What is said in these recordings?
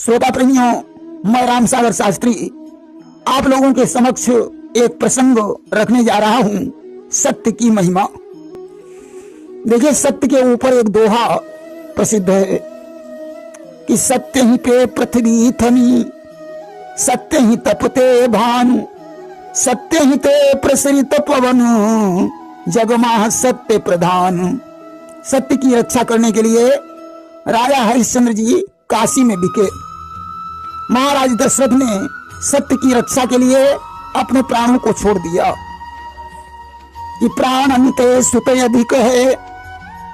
श्रोता प्रेमियों, मैं राम सागर शास्त्री आप लोगों के समक्ष एक प्रसंग रखने जा रहा हूं, सत्य की महिमा। देखिए, सत्य के ऊपर एक दोहा प्रसिद्ध है कि सत्य ही पे पृथ्वी थमी, सत्य ही तपते भानु, सत्य ही ते प्रसरित पवन, जगमाह सत्य प्रधान। सत्य की रक्षा करने के लिए राजा हरिश्चंद्र जी काशी में बिके। महाराज दशरथ ने सत्य की रक्षा के लिए अपने प्राणों को छोड़ दिया कि प्राण अंते सुत अधिक है,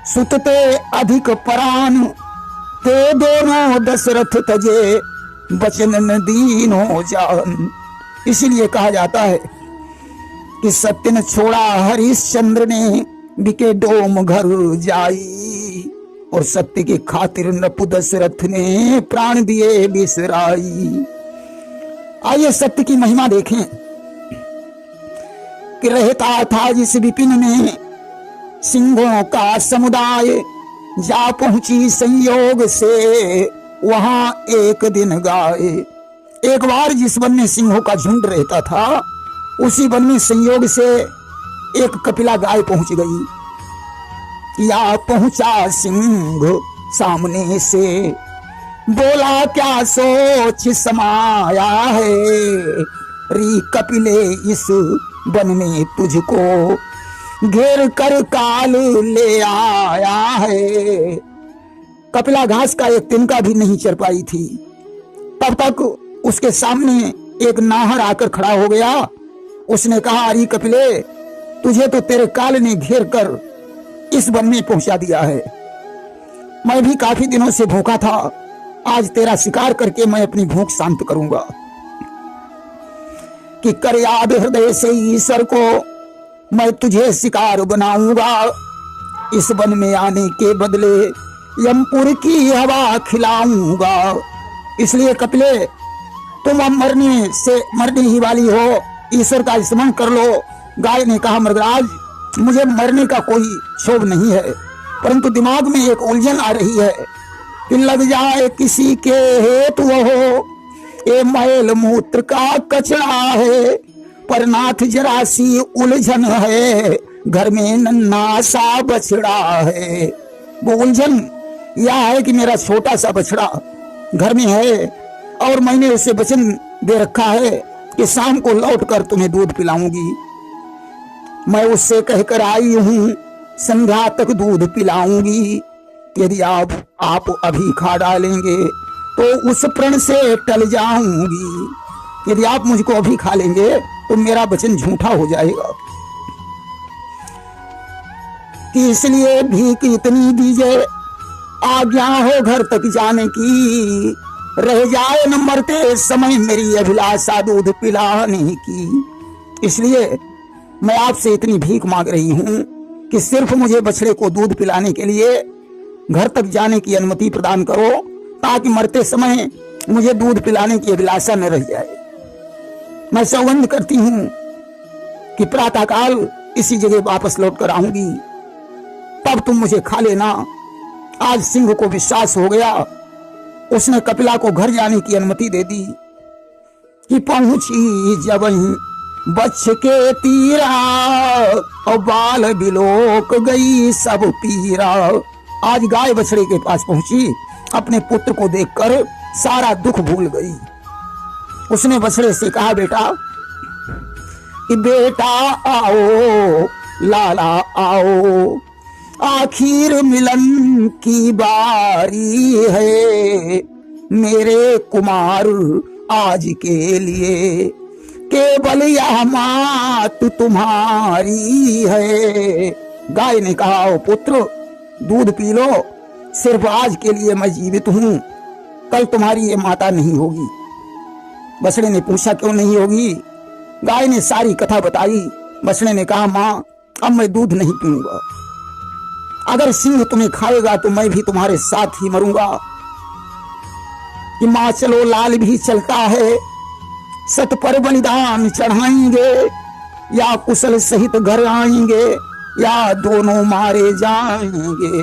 सुतते अधिक परान, ते दोनों दशरथ तजे, बचन न दीन हो जान। इसीलिए कहा जाता है कि सत्य न छोड़ा हरिश्चंद्र ने, बिके डोम घर जाई, और सत्य की खातिर नपु दशरथ ने प्राण दिए बिसराई। आइए सत्य की महिमा देखें कि रहता था जिस विपिन में सिंहों का समुदाय, जा पहुंची संयोग से वहां एक दिन गाय। एक बार जिस वन में सिंहों का झुंड रहता था, उसी वन में संयोग से एक कपिला गाय पहुंच गई। या पहुंचा सिंह सामने से, बोला क्या सोच समाया है, री कपिले इस वन में तुझको घेर कर काल ले आया है। कपिला घास का एक तिनका भी नहीं चर पाई थी, तब तक उसके सामने एक नाहर आकर खड़ा हो गया। उसने कहा, अरे कपिले, तुझे तो तेरे काल ने घेर कर इस वन में पहुंचा दिया है। मैं भी काफी दिनों से भूखा था, आज तेरा शिकार करके मैं अपनी भूख शांत करूंगा। कि कर याद हृदय से ईश्वर को, मैं तुझे शिकार बनाऊंगा। इस वन में आने के बदले यमपुर की हवा खिलाऊंगा। इसलिए कपिले, तुम अब मरने ही वाली हो, ईश्वर का स्मरण कर लो। गाय ने कहा, मृगराज, मुझे मरने का कोई क्षोभ नहीं है, परंतु दिमाग में एक उलझन आ रही है कि लग जाए किसी के हेतु हो, ये मैल मूत्र का कचरा है, पर नाथ जरा सी उलझन है, घर में नन्हा सा बछड़ा है। वो उलझन यह है कि मेरा छोटा सा बछड़ा घर में है और मैंने उसे वचन दे रखा है कि शाम को लौट कर तुम्हें दूध पिलाऊंगी। मैं उससे कहकर आई हूं, संध्या तक दूध पिलाऊंगी। यदि आप अभी खा डालेंगे तो उस प्रण से टल जाऊंगी। यदि आप मुझको अभी खा लेंगे तो मेरा वचन झूठा हो जाएगा। कि इसलिए भीख इतनी दीजिए, आज्ञा हो घर तक जाने की, रह जाए न मरते समय मेरी अभिलाषा दूध पिलाने की। इसलिए मैं आपसे इतनी भीख मांग रही हूं कि सिर्फ मुझे बछड़े को दूध पिलाने के लिए घर तक जाने की अनुमति प्रदान करो, ताकि मरते समय मुझे दूध पिलाने की अभिलाषा न रह जाए। मैं सौगंध करती हूं कि प्रातःकाल इसी जगह वापस लौट कर आऊंगी, तब तुम मुझे खा लेना। आज सिंह को विश्वास हो गया, उसने कपिला को घर जाने की अनुमति दे दी। कि पहुंची जब बच्छ के तीरा, और बाल बिलोक गई सब पीरा। आज गाय बछड़े के पास पहुंची, अपने पुत्र को देखकर सारा दुख भूल गई। उसने बछड़े से कहा, बेटा कि बेटा आओ, लाला आओ, आखिर मिलन की बारी है, मेरे कुमार आज के लिए केवल यह मात तुम्हारी है। गाय ने कहा, ओ पुत्र, दूध पी लो, सिर्फ आज के लिए मैं जीवित हूं, कल तुम्हारी ये माता नहीं होगी। बछड़े ने पूछा, क्यों नहीं होगी? गाय ने सारी कथा बताई। बछड़े ने कहा, मां, अब मैं दूध नहीं पीऊंगा। अगर सिंह तुम्हें खाएगा तो मैं भी तुम्हारे साथ ही मरूंगा। कि मां चलो, लाल भी चलता है, सत पर बलिदान चढ़ाएंगे, या कुशल सहित घर आएंगे, या दोनों मारे जाएंगे।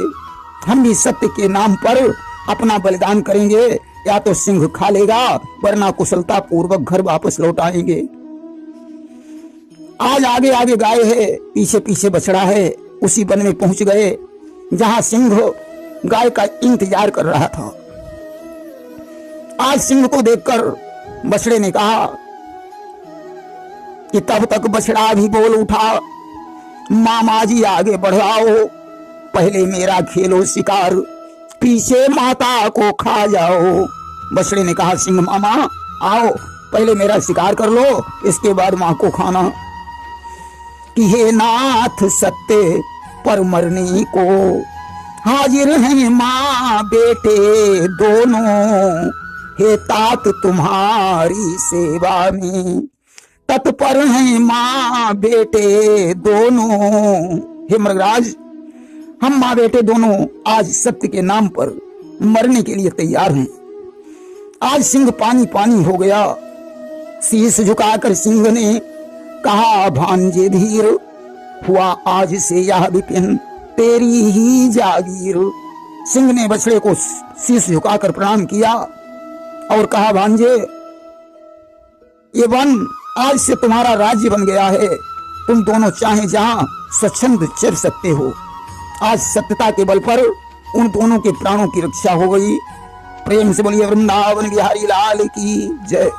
हम भी सत्य के नाम पर अपना बलिदान करेंगे या तो सिंह खा लेगा, वरना कुशलता पूर्वक घर वापस लौट आएंगे। आज आगे आगे गाय है, पीछे पीछे बछड़ा है। उसी वन में पहुंच गए जहां सिंह गाय का इंतजार कर रहा था। आज सिंह को देखकर बछड़े ने कहा कि तब तक बछड़ा भी बोल उठा, मामा जी आगे बढ़ाओ, पहले मेरा खेलो शिकार, पीछे माता को खा जाओ। बछड़े ने कहा, सिंह मामा आओ, पहले मेरा शिकार कर लो, इसके बाद मां को खाना। कि हे नाथ सत्य पर मरने को हाजिर हैं माँ बेटे दोनों, हे तात तुम्हारी सेवा में तत्पर हैं माँ बेटे दोनों। हे मृगराज, हम माँ बेटे दोनों आज सत्य के नाम पर मरने के लिए तैयार हैं। आज सिंह पानी पानी हो गया। शीश झुकाकर सिंह ने कहा, भांजे धीर, हुआ आज से यह विपिन तेरी ही जागीर। सिंह ने बछड़े को शीश झुकाकर प्रणाम किया और कहा, भांजे, ये वन आज से तुम्हारा राज्य बन गया है, तुम दोनों चाहे जहां स्वच्छंद चर सकते हो। आज सत्यता के बल पर उन दोनों के प्राणों की रक्षा हो गई। प्रेम से बोलिए वृंदावन बिहारी लाल की जय।